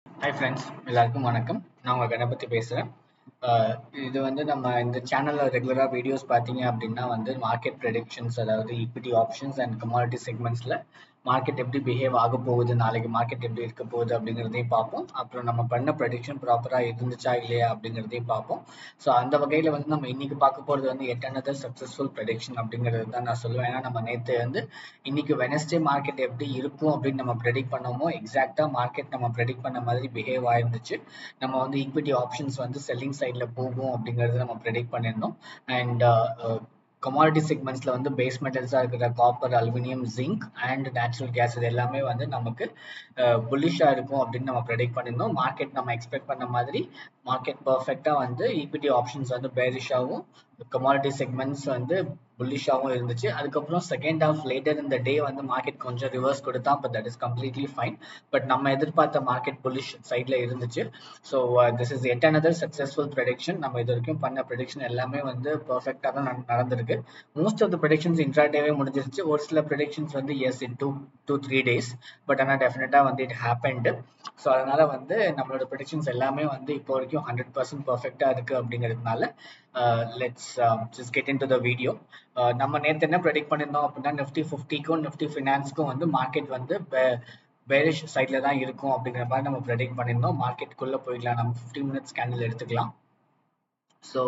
Hi friends, எல்லாருக்கும் வணக்கம். நான் உங்கள் கணபதி பேசுகிறேன். இது வந்து நம்ம இந்த சேனலில் ரெகுலராக வீடியோஸ் பார்த்தீங்க அப்படின்னா வந்து மார்க்கெட் ப்ரெடிக்ஷன்ஸ், அதாவது ஈக்விட்டி ஆப்ஷன்ஸ் அண்ட் கமாடிட்டி செக்மெண்ட்ஸில் மார்க்கெட் எப்படி பிஹேவ் ஆக போகுது, நாளைக்கு மார்க்கெட் எப்படி இருக்க போகுது அப்படிங்கிறதையும் பார்ப்போம். அப்புறம் நம்ம பண்ண ப்ரெடிக்ஷன் ப்ராப்பராக இருந்துச்சா இல்லையா அப்படிங்கிறதையும் பார்ப்போம். ஸோ அந்த வகையில் வந்து நம்ம இன்னைக்கு பார்க்க போகிறது வந்து எட்டனதர் சக்ஸஸ்ஃபுல் ப்ரெடிக்ஷன் அப்படிங்கிறது தான் நான் சொல்லுவேன். ஏன்னா நம்ம நேற்று வந்து இன்னைக்கு வெனஸ்டே மார்க்கெட் எப்படி இருக்கும் அப்படின்னு நம்ம ப்ரெடிக்ட் பண்ணோமோ எக்ஸாக்டாக மார்க்கெட் நம்ம ப்ரெடிக்ட் பண்ண மாதிரி பிஹேவ் ஆயிருந்துச்சு. நம்ம வந்து ஈக்விட்டி ஆப்ஷன்ஸ் வந்து செல்லிங் சைடில் போகும் அப்படிங்கிறது நம்ம ப்ரெடிக்ட் பண்ணியிருந்தோம். அண்ட் கமாடிட்டி செக்மெண்ட்ஸில் வந்து பேஸ் மெட்டல்ஸாக இருக்கிற copper, aluminium, zinc and natural gas இது எல்லாமே வந்து நமக்கு புல்லிஷாக இருக்கும் அப்படின்னு நம்ம ப்ரெடிக்ட் பண்ணியிருந்தோம். மார்க்கெட் நம்ம எக்ஸ்பெக்ட் பண்ண மாதிரி மார்க்கெட் பர்ஃபெக்டாக வந்து ஈக்விட்டி ஆப்ஷன்ஸ் வந்து பேரிஷாகவும், கமாடிட்டி செக்மெண்ட்ஸ் வந்து புல்லிஷாகவும் இருந்துச்சு. அதுக்கப்புறம் செகண்ட் ஹாஃப் லேட்டர் இந்த டே வந்து மார்க்கெட் கொஞ்சம் ரிவர்ஸ் கொடுத்தா, but that is completely fine. But நம்ம எதிர்பார்த்த மார்க்கெட் புல்லிஷ் சைடில் இருந்துச்சு. So this is yet another successful prediction. நம்ம இது வரைக்கும் பண்ண ப்ரெடிக்ஷன் எல்லாமே வந்து பர்ஃபெக்டாக தான் நடந்திருக்கு. மோஸ்ட் ஆஃப் த ப்ரெடிக்ஷன்ஸ் இன்ட்ராடேவே முடிஞ்சிருச்சு. ஒரு சில ப்ரெடிக்ஷன்ஸ் வந்து எஸ் இன் 2-3 days, பட் ஆனால் டெஃபினட்டாக வந்து இட் ஹேப்பன்டு. ஸோ அதனால வந்து நம்மளோட ப்ரெடிக்ஷன்ஸ் எல்லாமே வந்து இப்போ வரைக்கும் 100% பர்ஃபெக்டாக இருக்குது அப்படிங்கிறதுனால let's just get in to the video. நம்ம நேற்று என்ன ப்ரெடிக்ட் பண்ணியிருந்தோம் அப்படின்னா நிஃப்டி 50க்கும் நிஃப்டி ஃபினான்ஸ்க்கும் வந்து மார்க்கெட் வந்து பேரிஷ் சைடில் தான் இருக்கும் அப்படிங்கிற மாதிரி நம்ம ப்ரெடிக்ட் பண்ணியிருந்தோம். மார்க்கெட்டுக்குள்ளே போயிடலாம், நம்ம 15 minutes கேண்டில் எடுத்துக்கலாம். ஸோ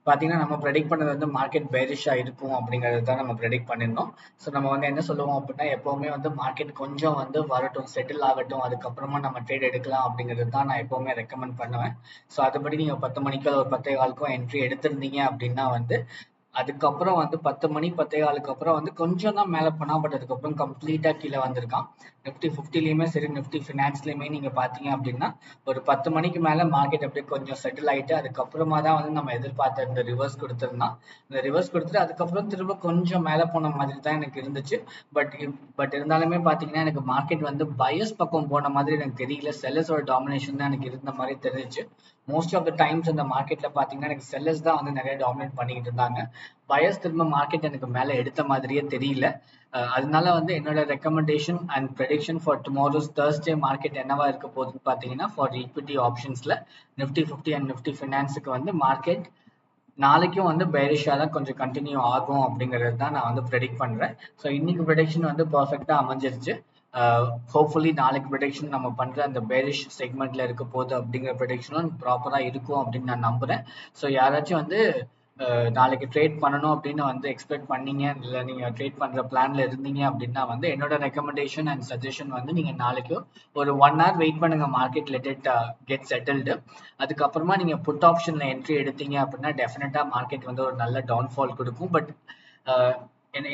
பார்த்தீங்கன்னா நம்ம ப்ரெடிக்ட் பண்ணது வந்து மார்க்கெட் பேரிஷாக இருக்கும் அப்படிங்கிறது தான் நம்ம ப்ரெடிக்ட் பண்ணியிருந்தோம். ஸோ நம்ம வந்து என்ன சொல்லுவோம் அப்படின்னா எப்போவுமே வந்து மார்க்கெட் கொஞ்சம் வந்து வரட்டும், செட்டில் ஆகட்டும், அதுக்கப்புறமா நம்ம ட்ரேட் எடுக்கலாம் அப்படிங்கிறது தான் நான் எப்போவுமே ரெக்கமெண்ட் பண்ணுவேன். ஸோ அதுபடி நீங்கள் 10 மணிக்கு ஒரு 10:15 என்ட்ரி எடுத்திருந்தீங்க அப்படின்னா வந்து அதுக்கப்புறம் வந்து 10 மணி 10:15 அப்புறம் வந்து கொஞ்சம் தான் மேலே போனால், பட் அதுக்கப்புறம் கம்ப்ளீட்டாக கீழே வந்திருக்கான். நிஃப்டி 50லையுமே சரி, நிஃப்டி ஃபினான்ஸ்லையுமே நீங்கள் பார்த்தீங்க அப்படின்னா ஒரு 10 மணிக்கு மேலே மார்க்கெட் அப்படியே கொஞ்சம் செட்டில் ஆகிட்டு அதுக்கப்புறமா தான் வந்து நம்ம எதிர்பார்த்த இந்த ரிவர்ஸ் கொடுத்துருந்தான். இந்த ரிவர்ஸ் கொடுத்துட்டு அதுக்கப்புறம் திரும்ப கொஞ்சம் மேலே போன மாதிரி தான் எனக்கு இருந்துச்சு. பட் இருந்தாலுமே பார்த்தீங்கன்னா எனக்கு மார்க்கெட் வந்து பயஸ் பக்கம் போன மாதிரி எனக்கு தெரியல. செல்லர்ஸோட டாமினேஷன் தான் எனக்கு இருந்த மாதிரி தெரிஞ்சிச்சு. மோஸ்ட் ஆஃப் த டைம்ஸ் இந்த மார்க்கெட்டில் பார்த்தீங்கன்னா எனக்கு செல்லர்ஸ் தான் வந்து நிறைய டாமினேட் பண்ணிக்கிட்டு இருந்தாங்க. பயஸ் திரும்ப மார்க்கெட் எனக்கு மேலே எடுத்த மாதிரியே தெரியல. அதனால வந்து என்னோட recommendation and prediction for tomorrow's Thursday market என்னவா இருக்க போகுதுன்னு பார்த்தீங்கன்னா ஃபார் ஈக்விட்டி ஆப்ஷன்ஸில் நிஃப்டி 50 அண்ட் நிஃப்டி ஃபினான்ஸுக்கு வந்து மார்க்கெட் நாளைக்கும் வந்து பேரிஷாக தான் கொஞ்சம் கண்டினியூ ஆகும் அப்படிங்கிறது தான் நான் வந்து ப்ரெடிக்ட் பண்ணுறேன். ஸோ இன்னைக்கு ப்ரெடிக்ஷன் வந்து பர்ஃபெக்டாக அமைஞ்சிருச்சு. ஹோப்ஃபுல்லி நாளைக்கு ப்ரெடிக்ஷன் நம்ம பண்ணுற அந்த பேரிஷ் செக்மெண்ட்டில் இருக்க போகுது அப்படிங்கிற ப்ரெடிக்ஷனும் ப்ராப்பராக இருக்கும் அப்படின்னு நான் நம்புகிறேன். ஸோ யாராச்சும் வந்து நாளைக்கு ட்ரேட் பண்ணணும் அப்படின்னு வந்து எக்ஸ்பெக்ட் பண்ணீங்க, இல்லை நீங்கள் ட்ரேட் பண்ணுற பிளானில் இருந்தீங்க அப்படின்னா வந்து என்னோட ரெக்கமெண்டேஷன் அண்ட் சஜஷன் வந்து நீங்கள் நாளைக்கு ஒரு 1 hour வெயிட் பண்ணுங்கள், market let it get settled. அதுக்கப்புறமா நீங்கள் புட் ஆப்ஷனில் என்ட்ரி எடுத்தீங்க அப்படின்னா டெஃபினட்டாக மார்க்கெட் வந்து ஒரு நல்ல டவுன்ஃபால் கொடுக்கும். பட்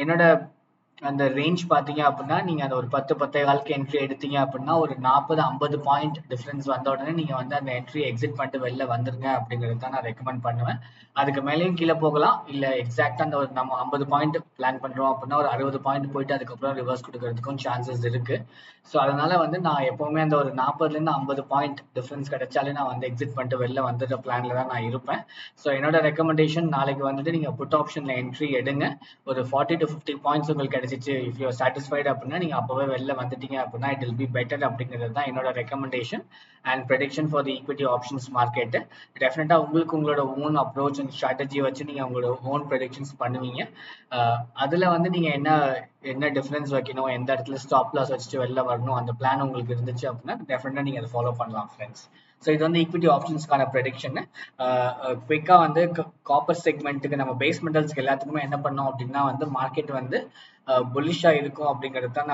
என்னோட அந்த ரேஞ்ச் பார்த்தீங்க அப்படின்னா நீங்கள் அந்த ஒரு 10-10:15 என்ட்ரி எடுத்தீங்க அப்படின்னா ஒரு 40-50 பாயிண்ட் டிஃப்ரென்ஸ் வந்த உடனே நீங்கள் வந்து அந்த என்ட்ரி எக்ஸிட் பண்ணிட்டு வெளில வந்துருங்க அப்படிங்கிறது தான் நான் ரெக்கமெண்ட் பண்ணுவேன். அதுக்கு மேலேயும் கீழே போகலாம், இல்லை எக்ஸாக்டாக அந்த ஒரு நம்ம 50 பாயிண்ட் பிளான் பண்ணுறோம் அப்படின்னா ஒரு 60 பாயிண்ட் போயிட்டு அதுக்கப்புறம் ரிவர்ஸ் கொடுக்கறதுக்கும் சான்சஸ் இருக்குது. ஸோ அதனால வந்து நான் எப்போவுமே அந்த ஒரு 40லேருந்து 50 பாயிண்ட் டிஃப்ரென்ஸ் கிடைச்சாலே நான் வந்து எக்ஸிட் பண்ணிட்டு வெளில வந்துடுற பிளானில் தான் நான் இருப்பேன். ஸோ என்னோட ரெக்கமெண்டேஷன் நாளைக்கு வந்துட்டு நீங்கள் புட் ஆப்ஷனில் என்ட்ரி எடுங்க. ஒரு 40-50 பாயிண்ட்ஸ் உங்களுக்கு கிடைச்சிச்சு, இஃப் யூ சாட்டிஸ்ஃபைடு அப்படின்னா நீங்கள் அப்போவே வெளில வந்துட்டீங்க அப்படின்னா இட் வில் பி பெட்டர் அப்படிங்கிறது தான் என்னோட recommendation and prediction for the equity options market. டெஃபினட்டாக உங்களுக்கு உங்களோட ஓன் அப்ரோச் அண்ட் ஸ்ட்ராட்டஜி வச்சு நீங்கள் உங்களோட ஓன் ப்ரெடிக்ஷன்ஸ் பண்ணுவீங்க. அதில் வந்து நீங்கள் என்ன டிஃப்ரென்ஸ் வைக்கணும், எந்த இடத்துல ஸ்டாப் லாஸ் வச்சுட்டு வெளில வரணும், அந்த பிளான் உங்களுக்கு இருந்துச்சு அப்படின்னா டெஃபினட்டாக நீங்கள் அதை ஃபாலோ பண்ணலாம் ஃப்ரெண்ட்ஸ். ஸோ இது வந்து ஈக்விட்டி ஆப்ஷன்ஸ்க்கான ப்ரெடிக்ஷன். குயிக்காக வந்து காப்பர் செக்மெண்ட்டுக்கு நம்ம பேஸ் மெட்டல்ஸ்க்கு எல்லாத்துக்குமே என்ன பண்ணோம் அப்படின்னா வந்து மார்க்கெட் வந்து புல்லிஷாக இருக்கும் அப்படிங்கிறது தான்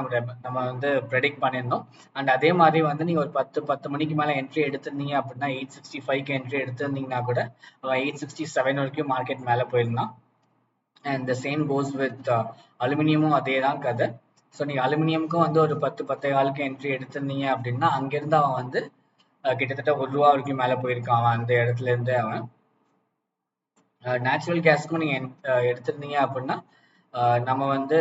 நம்ம வந்து ப்ரெடிக்ட் பண்ணியிருந்தோம். அண்ட் அதே மாதிரி வந்து நீங்கள் ஒரு 10 மணிக்கு மேலே என்ட்ரி எடுத்திருந்தீங்க அப்படின்னா 865 என்ட்ரி எடுத்திருந்தீங்கன்னா கூட 867 வரைக்கும் மார்க்கெட் மேலே போயிருந்தான். And the same goes with அலுமினியமும் அதே தான் கதை. ஸோ நீங்கள் அலுமினியமுக்கும் வந்து ஒரு 10-10:15 என்ட்ரி எடுத்திருந்தீங்க அப்படின்னா அங்கேருந்து அவன் வந்து கிட்டத்தட்ட ₹1 வரைக்கும் மேலே போயிருக்கான் அவன் அந்த இடத்துல இருந்து. அவன் நேச்சுரல் கேஸ்க்கும் நீங்கள் எடுத்திருந்தீங்க அப்படின்னா நம்ம வந்து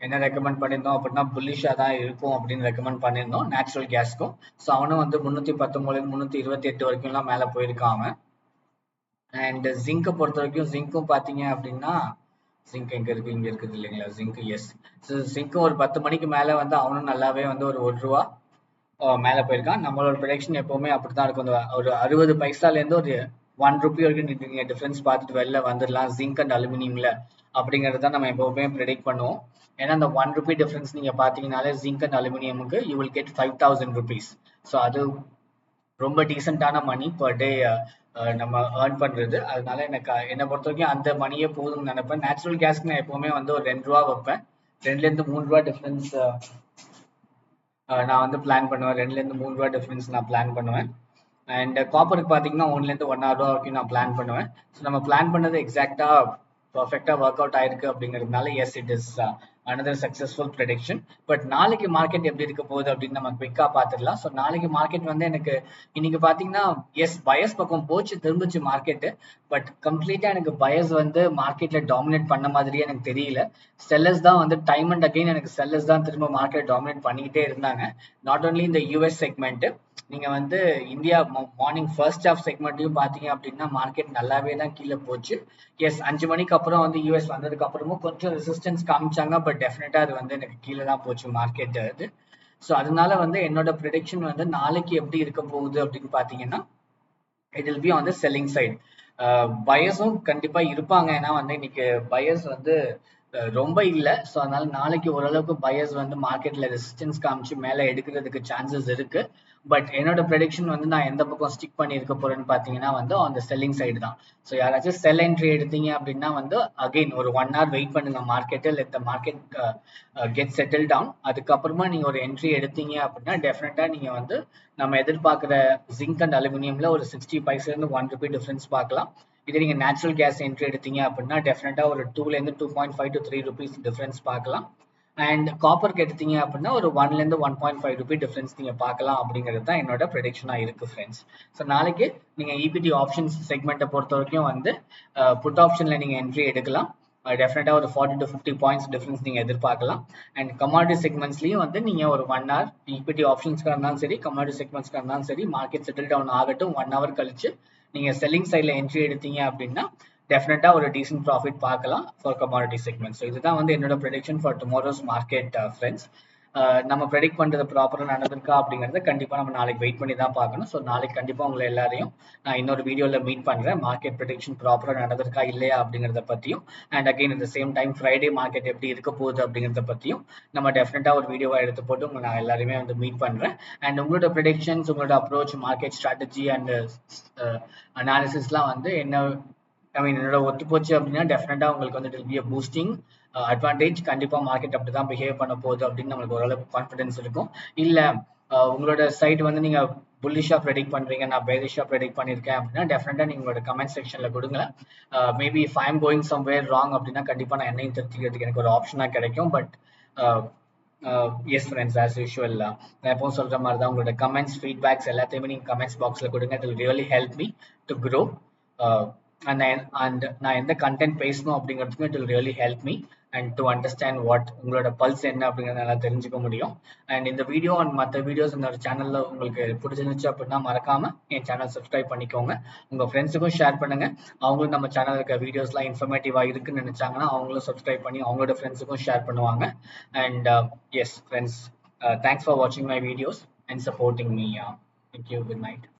என்ன ரெக்கமெண்ட் பண்ணியிருந்தோம் அப்படின்னா புல்லிஷாக தான் இருக்கும் அப்படின்னு ரெக்கமெண்ட் பண்ணியிருந்தோம் நேச்சுரல் கேஸ்க்கும். ஸோ அவனும் வந்து 319 328 வரைக்கும்லாம் மேலே போயிருக்கான் அவன். அண்ட் ஜிங்கை பொறுத்த வரைக்கும் ஜிங்க்கும் பார்த்தீங்க அப்படின்னா ஜிங்க் எங்கே இருக்குது, இங்கே இருக்குது இல்லைங்களா ஜிங்க். எஸ், ஸோ ஜிங்க்கும் ஒரு 10 மணிக்கு மேலே வந்து அவனும் நல்லாவே வந்து ஒரு ₹1 மேலே போயிருக்கான். நம்மளோட ப்ரெடிக்ஷன் எப்போவுமே அப்படி தான் இருக்கும். ஒரு 60 பைசாலேருந்து ஒரு 1 ரூபி வரைக்கும் நீங்கள் டிஃப்ரென்ஸ் பார்த்துட்டு வெளில வந்துடலாம் ஜிங்க் அண்ட் அலுமினியமில் அப்படிங்கிறது தான் நம்ம எப்போவுமே ப்ரெடிக்ட் பண்ணுவோம். ஏன்னா அந்த 1 ரூபி டிஃப்ரென்ஸ் நீங்கள் பார்த்தீங்கனாலே ஜிங்க் அண்ட் அலுமினியமுக்கு you will get 5000 rupees. So அது ரொம்ப டீசெண்டான மணி பர் டே நம்ம ஏர்ன் பண்ணுறது. அதனால எனக்கு என்னை பொறுத்த வரைக்கும் அந்த மணியே போதும்னு நினைப்பேன். நேச்சுரல் கேஸ்க்கு நான் எப்போவுமே வந்து ஒரு 2 ரூபா வைப்பேன். 2லேருந்து 3 ரூபா டிஃப்ரென்ஸ் நான் வந்து பிளான் பண்ணுவேன். 2லேருந்து 3 ரூபா டிஃப்ரென்ஸ் நான் பிளான் பண்ணுவேன். அண்ட் காப்பருக்கு பார்த்தீங்கன்னா 1லேருந்து 1.5 ரூபா வரைக்கும் நான் பிளான் பண்ணுவேன். ஸோ நம்ம பிளான் பண்ணது எக்ஸாக்டாக பர்ஃபெக்டாக ஒர்க் அவுட் ஆயிருக்கு அப்படிங்கிறதுனால S it is another successful prediction. But நாளைக்கு மார்க்கெட் எப்படி இருக்க போகுது அப்படின்னு நம்ம குவிக்காக பார்த்துடலாம். ஸோ நாளைக்கு மார்க்கெட் வந்து எனக்கு இன்னைக்கு பார்த்தீங்கன்னா எஸ் பயஸ் பக்கம் போச்சு, திரும்பிச்சு மார்க்கெட்டு. பட் கம்ப்ளீட்டாக எனக்கு பயஸ் வந்து மார்க்கெட்டில் டாமினேட் பண்ண மாதிரியே எனக்கு தெரியல. செல்லர்ஸ் தான் வந்து டைம் அண்ட் அகைன் எனக்கு செல்லர்ஸ் தான் திரும்ப மார்க்கெட் டாமினேட் பண்ணிக்கிட்டே இருந்தாங்க. நாட் ஓன்லி இந்த யூஎஸ் செக்மெண்ட்டு, நீங்க வந்து இந்தியா மார்னிங் ஃபர்ஸ்ட் ஹாஃப் செக்மெண்ட்டையும் பார்த்தீங்க அப்படின்னா மார்க்கெட் நல்லாவே தான் கீழே போச்சு. எஸ் 5 மணிக்கு அப்புறம் வந்து யூஎஸ் வந்ததுக்கு அப்புறமும் கொஞ்சம் ரெசிஸ்டன்ஸ் காமிச்சாங்க. பட் டெஃபினட்டா அது வந்து எனக்கு கீழே தான் போச்சு மார்க்கெட் அது. ஸோ அதனால வந்து என்னோட ப்ரெடிக்ஷன் வந்து நாளைக்கு எப்படி இருக்க போகுது அப்படின்னு பார்த்தீங்கன்னா it will be on the selling side. பயர்ஸும் கண்டிப்பா இருப்பாங்க. ஏன்னா வந்து இன்னைக்கு பயர்ஸ் வந்து ரொம்ப இல்லை. ஸோ அதனால நாளைக்கு ஓரளவுக்கு பயர்ஸ் வந்து மார்க்கெட்ல ரெசிஸ்டன்ஸ் காமிச்சு மேலே எடுக்கிறதுக்கு சான்சஸ் இருக்கு. பட் என்னோட ப்ரெடிக்ஷன் வந்து நான் எந்த பக்கம் ஸ்டிக் பண்ணி இருக்க போறேன்னு பார்த்தீங்கன்னா வந்து ஆன் த செல்லிங் சைடு தான். ஸோ யாராச்சும் செல் என்ட்ரி எடுத்தீங்க அப்படின்னா வந்து அகைன் ஒரு 1 hour வெயிட் பண்ணுங்க market, let the market get settle down. அதுக்கப்புறமா நீங்க ஒரு என்ட்ரி எடுத்தீங்க அப்படின்னா டெஃபினட்டா நீங்க வந்து நம்ம எதிர்பார்க்குற ஜிங்க் அண்ட் அலுமினியம்ல ஒரு 60 பைசாலேருந்து 1 ரூபி டிஃபரன்ஸ் பார்க்கலாம். இதே நீங்கள் நேச்சுரல் கேஸ் என்ட்ரி எடுத்தீங்க அப்படின்னா டெஃபினட்டா ஒரு 2லேருந்து 2.5 to 3 rupees டிஃபரன்ஸ் பார்க்கலாம். அண்ட் காப்பருக்கு எடுத்தீங்க அப்படின்னா ஒரு 1லேருந்து 1.5 ரூபி டிஃபரன்ஸ் நீங்கள் பார்க்கலாம் அப்படிங்கிறது தான் என்னோட ப்ரெடிக்ஷனாக இருக்குது ஃப்ரெண்ட்ஸ். ஸோ நாளைக்கு நீங்கள் ஈக்விட்டி ஆப்ஷன்ஸ் செக்மெண்ட்டை பொறுத்த வரைக்கும் வந்து புட் ஆப்ஷனில் நீங்கள் என்ட்ரி எடுக்கலாம். டெஃபினட்டாக ஒரு 40 to 50 பாயிண்ட்ஸ் டிஃபரன்ஸ் நீங்கள் எதிர்பார்க்கலாம். அண்ட் கமாடிட்டி செக்மெண்ட்ஸ்லையும் வந்து நீங்கள் ஒரு 1 hour ஈக்விட்டி ஆப்ஷன்ஸ்க்காக இருந்தாலும் சரி, கமாடிட்டி செக்மெண்ட்ஸ்க்காக இருந்தாலும் சரி, மார்க்கெட் செட்டில் டவுன் ஆகட்டும் 1 hour கழிச்சு நீங்கள் செல்லிங் சைடில் என்ட்ரி எடுத்தீங்க அப்படின்னா டெஃபினட்டா ஒரு டீசென்ட் ப்ராஃபிட் பார்க்கலாம் ஃபார் கமாடிட்டி செக்மெண்ட். ஸோ இதுதான் வந்து என்னோட prediction for tomorrow's market friends. நம்ம ப்ரெடிக்ட் பண்ணுறது ப்ராப்பராக நடந்திருக்கா அப்படிங்கிறத கண்டிப்பாக நம்ம நாளைக்கு வெயிட் பண்ணி தான் பார்க்கணும். ஸோ நாளைக்கு கண்டிப்பாக உங்களை எல்லாரையும் நான் இன்னொரு வீடியோவில் மீட் பண்ணுறேன். மார்க்கெட் ப்ரெடிக்ஷன் ப்ராப்பராக நடந்திருக்கா இல்லையா அப்படிங்கிறத பற்றியும், அண்ட் அகைன் இந்த சேம் டைம் ஃப்ரைடே மார்க்கெட் எப்படி இருக்க போகுது அப்படிங்கிறத பற்றியும் நம்ம டெஃபினட்டாக ஒரு வீடியோவாக எடுத்து போட்டு உங்களை நான் எல்லாருமே வந்து மீட் பண்ணுறேன். அண்ட் உங்களோட ப்ரெடிக்ஷன்ஸ், உங்களோட அப்ரோச், மார்க்கெட் ஸ்ட்ராட்டஜி அண்ட் அனாலிசிஸ்லாம் வந்து என்ன என்னோட ஒத்து போச்சு அப்படின்னா டெஃபினட்டா உங்களுக்கு வந்து it will B a boosting advantage. கண்டிப்பா மார்க்கெட் அப்படிதான் பிஹேவ் பண்ண போகுது அப்படின்னு நம்மளுக்கு ஓரளவுக்கு கான்ஃபிடன்ஸ் இருக்கும். இல்ல உங்களோட சைட் வந்து நீங்க புல்லிஷா ப்ரெடிக்ட் பண்றீங்க, நான் பேரிஷா ப்ரெடிக்ட் பண்ணிருக்கேன் அப்படின்னா டெஃபினட்டா நீங்க உங்களோட கமெண்ட் செக்ஷன்ல கொடுங்க. Maybe if I am going somewhere wrong அப்படின்னா கண்டிப்பா நான் என்னையும் திருத்திக்கிறதுக்கு எனக்கு ஒரு ஆப்ஷனா கிடைக்கும். But S friends, as usual நான் எப்பவும் சொல்ற மாதிரி தான் உங்களோட கமெண்ட்ஸ், ஃபீட்பேக்ஸ் எல்லாத்தையுமே நீங்க கமெண்ட்ஸ் பாக்ஸ்ல கொடுங்க. It will really help me to grow. And நான் எந்த கண்டென்ட் பேசணும் அப்படிங்கிறதுக்கும் it will really help me and to understand what உங்களோட பல்ஸ் என்ன அப்படிங்கிறத நல்லா தெரிஞ்சுக்க முடியும். அண்ட் இந்த வீடியோ அண்ட் மற்ற வீடியோஸ் இந்த சேனலில் உங்களுக்கு பிடிச்சிருந்துச்சு அப்படின்னா மறக்காம என் சேனல் சப்ஸ்கிரைப் பண்ணிக்கோங்க. உங்கள் ஃப்ரெண்ட்ஸுக்கும் ஷேர் பண்ணுங்க. அவங்களும் நம்ம சேனல் இருக்க வீடியோஸ்லாம் இன்ஃபர்மேட்டிவாக இருக்குன்னு நினைச்சாங்கன்னா அவங்களும் சப்ஸ்கிரைப் பண்ணி அவங்களோட ஃப்ரெண்ட்ஸுக்கும் ஷேர் பண்ணுவாங்க. And yes friends, thanks for வாட்சிங் my videos and supporting me. Thank you. Good night.